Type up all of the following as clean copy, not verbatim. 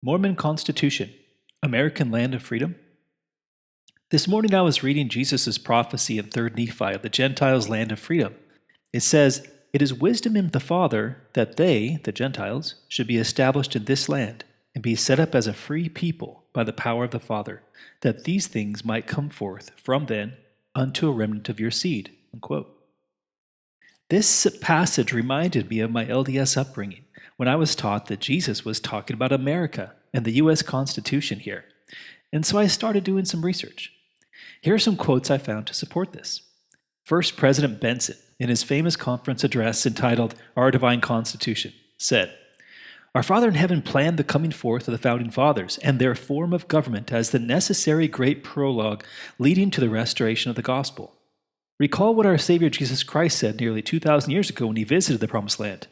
Mormon Constitution, American Land of Freedom. This morning I was reading Jesus' prophecy in 3 Nephi of the Gentiles' land of freedom. It says, "It is wisdom in the Father that they, the Gentiles, should be established in this land, and be set up as a free people by the power of the Father, that these things might come forth from then unto a remnant of your seed." Unquote. This passage reminded me of my LDS upbringing, when I was taught that Jesus was talking about America and the U.S. Constitution here. And so I started doing some research. Here are some quotes I found to support this. First, President Benson, in his famous conference address entitled Our Divine Constitution, said, "Our Father in heaven planned the coming forth of the Founding Fathers and their form of government as the necessary great prologue leading to the restoration of the gospel. Recall what our Savior Jesus Christ said nearly 2,000 years ago when he visited the Promised Land.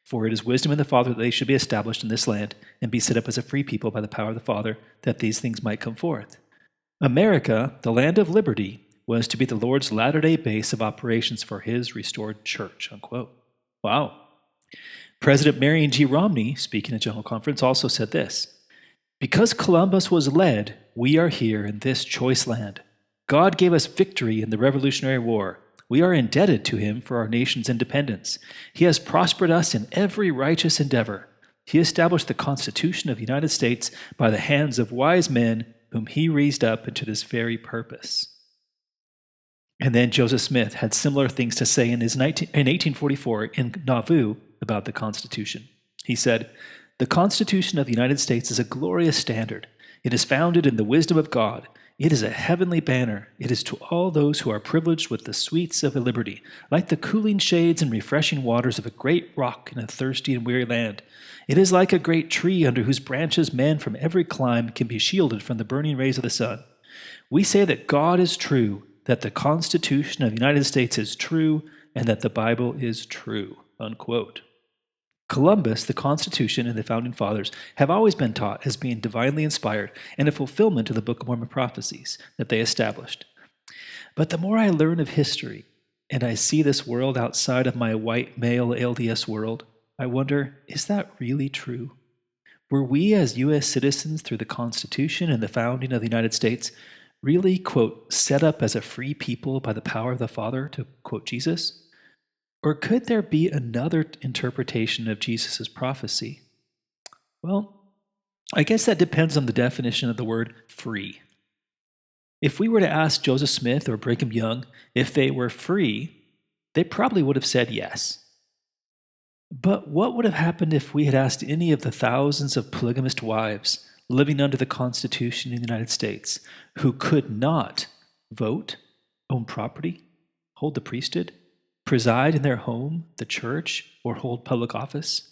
For it is wisdom in the Father that they should be established in this land and be set up as a free people by the power of the Father, that these things might come forth. America, the land of liberty, was to be the Lord's latter-day base of operations for his restored church." Unquote. Wow. President Marion G. Romney, speaking at General Conference, also said this, "Because Columbus was led, we are here in this choice land. God gave us victory in the Revolutionary War. We are indebted to him for our nation's independence. He has prospered us in every righteous endeavor. He established the Constitution of the United States by the hands of wise men whom he raised up into this very purpose." And then Joseph Smith had similar things to say in 1844 in Nauvoo about the Constitution. He said, "The Constitution of the United States is a glorious standard. It is founded in the wisdom of God. It is a heavenly banner. It is to all those who are privileged with the sweets of liberty, like the cooling shades and refreshing waters of a great rock in a thirsty and weary land. It is like a great tree under whose branches men from every clime can be shielded from the burning rays of the sun. We say that God is true, that the Constitution of the United States is true, and that the Bible is true." Unquote. Columbus, the Constitution, and the Founding Fathers have always been taught as being divinely inspired and a fulfillment of the Book of Mormon prophecies that they established. But the more I learn of history, and I see this world outside of my white male LDS world, I wonder, is that really true? Were we as U.S. citizens through the Constitution and the founding of the United States really, quote, set up as a free people by the power of the Father, to quote Jesus? Or could there be another interpretation of Jesus' prophecy? Well, I guess that depends on the definition of the word free. If we were to ask Joseph Smith or Brigham Young if they were free, they probably would have said yes. But what would have happened if we had asked any of the thousands of polygamist wives living under the Constitution in the United States who could not vote, own property, hold the priesthood, preside in their home, the church, or hold public office,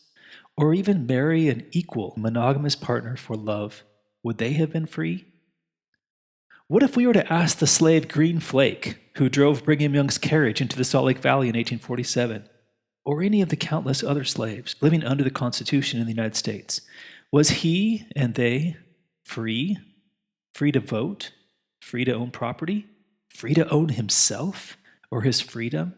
or even marry an equal monogamous partner for love, would they have been free? What if we were to ask the slave Green Flake, who drove Brigham Young's carriage into the Salt Lake Valley in 1847, or any of the countless other slaves living under the Constitution in the United States, was he and they free? Free to vote? Free to own property? Free to own himself or his freedom?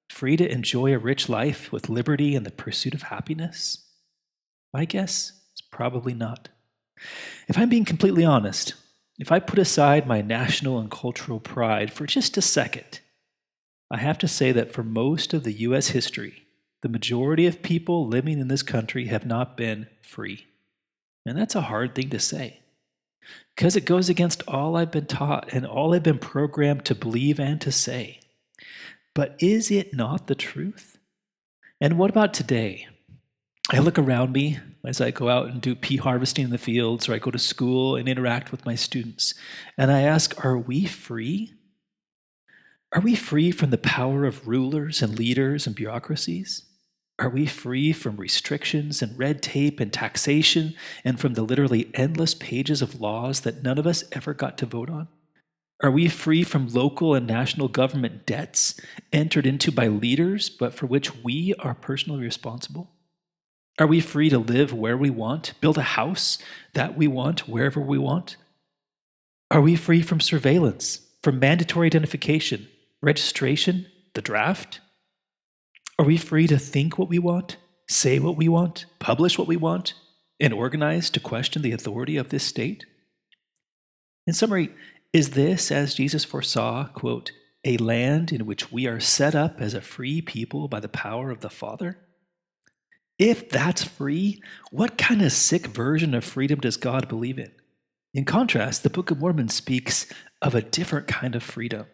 Free to enjoy a rich life with liberty and the pursuit of happiness? My guess is probably not. If I'm being completely honest, if I put aside my national and cultural pride for just a second, I have to say that for most of the U.S. history, the majority of people living in this country have not been free. And that's a hard thing to say, because it goes against all I've been taught and all I've been programmed to believe and to say. But is it not the truth? And what about today? I look around me as I go out and do pea harvesting in the fields, or I go to school and interact with my students, and I ask, are we free? Are we free from the power of rulers and leaders and bureaucracies? Are we free from restrictions and red tape and taxation and from the literally endless pages of laws that none of us ever got to vote on? Are we free from local and national government debts entered into by leaders, but for which we are personally responsible? Are we free to live where we want, build a house that we want, wherever we want? Are we free from surveillance, from mandatory identification, registration, the draft? Are we free to think what we want, say what we want, publish what we want, and organized to question the authority of this state? In summary, is this, as Jesus foresaw, quote, a land in which we are set up as a free people by the power of the Father? If that's free, what kind of sick version of freedom does God believe in? In contrast, the Book of Mormon speaks of a different kind of freedom.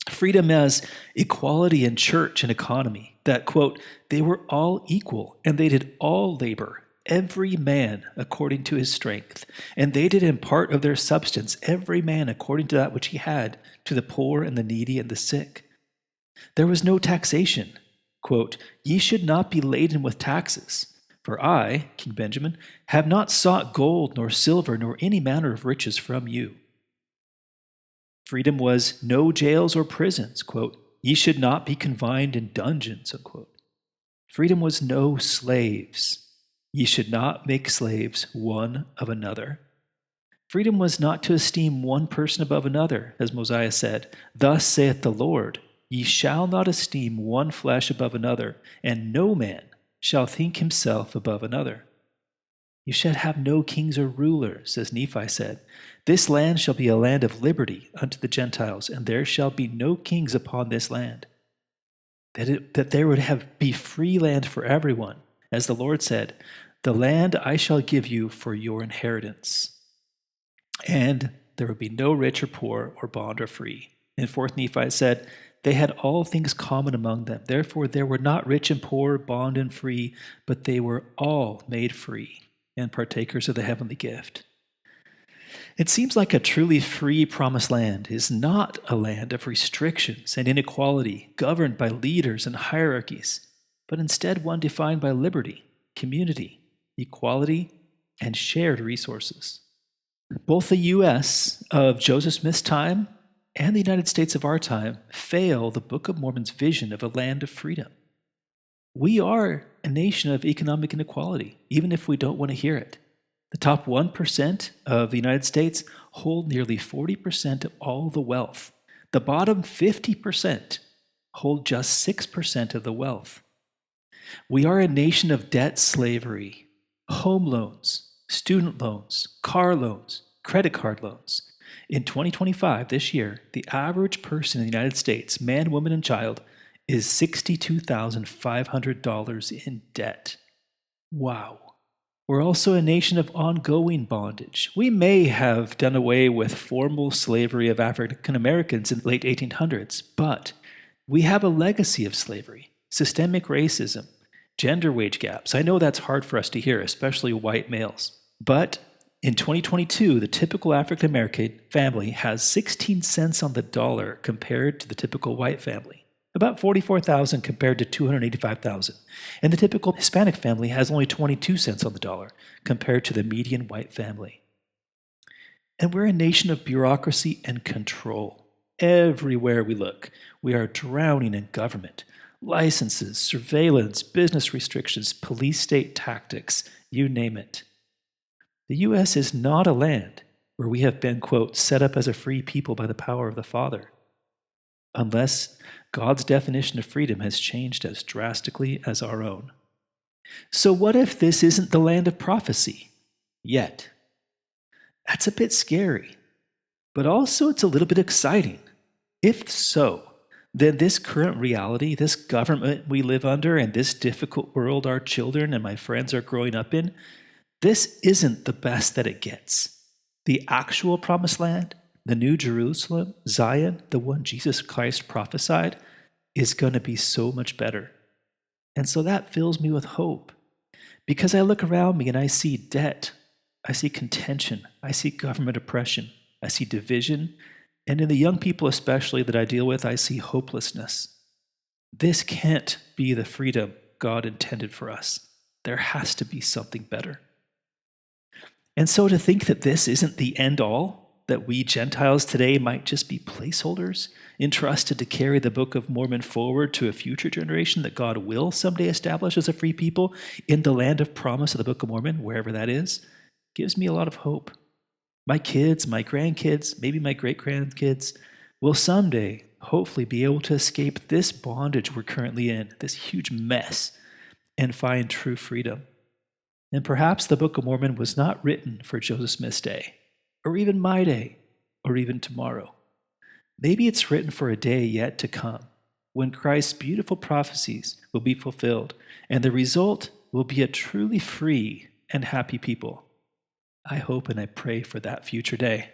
Freedom as equality in church and economy, that, quote, they were all equal and they did all labor, every man according to his strength, and they did impart of their substance, every man according to that which he had, to the poor and the needy and the sick. There was no taxation. Quote, ye should not be laden with taxes. For I, King Benjamin, have not sought gold nor silver nor any manner of riches from you. Freedom was no jails or prisons. Quote, ye should not be confined in dungeons. Unquote. Freedom was no slaves. Ye should not make slaves one of another. Freedom was not to esteem one person above another, as Mosiah said, thus saith the Lord, ye shall not esteem one flesh above another, and no man shall think himself above another. You shall have no kings or rulers, as Nephi said. This land shall be a land of liberty unto the Gentiles, and there shall be no kings upon this land. That there would be free land for everyone, as the Lord said, the land I shall give you for your inheritance. And there would be no rich or poor or bond or free. In 4th Nephi it said, they had all things common among them. Therefore there were not rich and poor, bond and free, but they were all made free and partakers of the heavenly gift. It seems like a truly free promised land is not a land of restrictions and inequality governed by leaders and hierarchies, but instead one defined by liberty, community, equality, and shared resources. Both the U.S. of Joseph Smith's time and the United States of our time fail the Book of Mormon's vision of a land of freedom. We are a nation of economic inequality, even if we don't want to hear it. The top 1% of the United States hold nearly 40% of all the wealth. The bottom 50% hold just 6% of the wealth. We are a nation of debt slavery, home loans, student loans, car loans, credit card loans. In 2025, this year, the average person in the United States, man, woman, and child, is $62,500 in debt. Wow. We're also a nation of ongoing bondage. We may have done away with formal slavery of African Americans in the late 1800s, but we have a legacy of slavery, systemic racism, gender wage gaps. I know that's hard for us to hear, especially white males. But in 2022, the typical African American family has 16 cents on the dollar compared to the typical white family. About 44,000 compared to 285,000. And the typical Hispanic family has only 22 cents on the dollar compared to the median white family. And we're a nation of bureaucracy and control. Everywhere we look, we are drowning in government. Licenses, surveillance, business restrictions, police state tactics, you name it. The U.S. is not a land where we have been, quote, set up as a free people by the power of the Father, unless God's definition of freedom has changed as drastically as our own. So what if this isn't the land of prophecy yet? That's a bit scary, but also it's a little bit exciting. If so, then this current reality, this government we live under, and this difficult world our children and my friends are growing up in, this isn't the best that it gets. The actual promised land, the New Jerusalem, Zion, the one Jesus Christ prophesied, is going to be so much better. And so that fills me with hope, because I look around me and I see debt, I see contention, I see government oppression, I see division, and in the young people especially that I deal with, I see hopelessness. This can't be the freedom God intended for us. There has to be something better. And so to think that this isn't the end all, that we Gentiles today might just be placeholders, entrusted to carry the Book of Mormon forward to a future generation that God will someday establish as a free people in the land of promise of the Book of Mormon, wherever that is, gives me a lot of hope. My kids, my grandkids, maybe my great-grandkids will someday hopefully be able to escape this bondage we're currently in, this huge mess, and find true freedom. And perhaps the Book of Mormon was not written for Joseph Smith's day, or even my day, or even tomorrow. Maybe it's written for a day yet to come, when Christ's beautiful prophecies will be fulfilled, and the result will be a truly free and happy people. I hope and I pray for that future day.